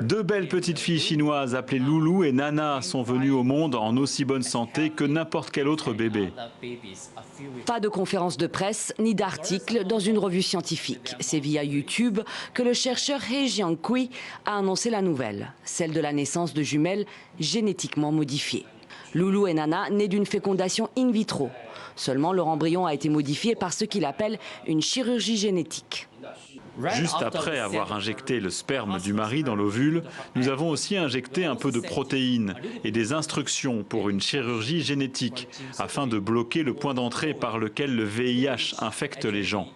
Deux belles petites filles chinoises appelées Loulou et Nana sont venues au monde en aussi bonne santé que n'importe quel autre bébé. Pas de conférence de presse ni d'article dans une revue scientifique. C'est via YouTube que le chercheur He Jiankui a annoncé la nouvelle, celle de la naissance de jumelles génétiquement modifiées. Loulou et Nana nées d'une fécondation in vitro. Seulement, leur embryon a été modifié par ce qu'il appelle une chirurgie génétique. Juste après avoir injecté le sperme du mari dans l'ovule, nous avons aussi injecté un peu de protéines et des instructions pour une chirurgie génétique, afin de bloquer le point d'entrée par lequel le VIH infecte les gens.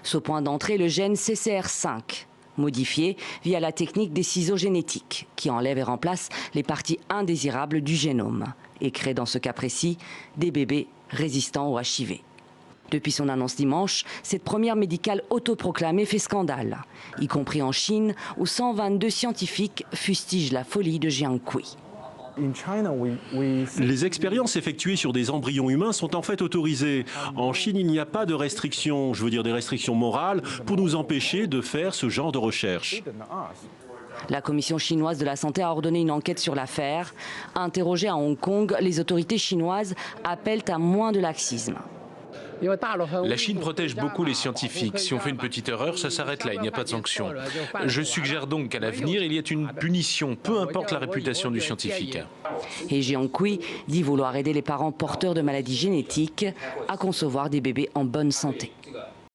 Ce point d'entrée, le gène CCR5, modifié via la technique des ciseaux génétiques, qui enlève et remplace les parties indésirables du génome, et crée dans ce cas précis des bébés résistants au HIV. Depuis son annonce dimanche, cette première médicale autoproclamée fait scandale, y compris en Chine, où 122 scientifiques fustigent la folie de Jiankui. Les expériences effectuées sur des embryons humains sont en fait autorisées. En Chine, il n'y a pas de restrictions, je veux dire des restrictions morales, pour nous empêcher de faire ce genre de recherche. La Commission chinoise de la santé a ordonné une enquête sur l'affaire. Interrogées à Hong Kong, les autorités chinoises appellent à moins de laxisme. La Chine protège beaucoup les scientifiques. Si on fait une petite erreur, ça s'arrête là, il n'y a pas de sanction. Je suggère donc qu'à l'avenir, il y ait une punition, peu importe la réputation du scientifique. Et Jiankui dit vouloir aider les parents porteurs de maladies génétiques à concevoir des bébés en bonne santé.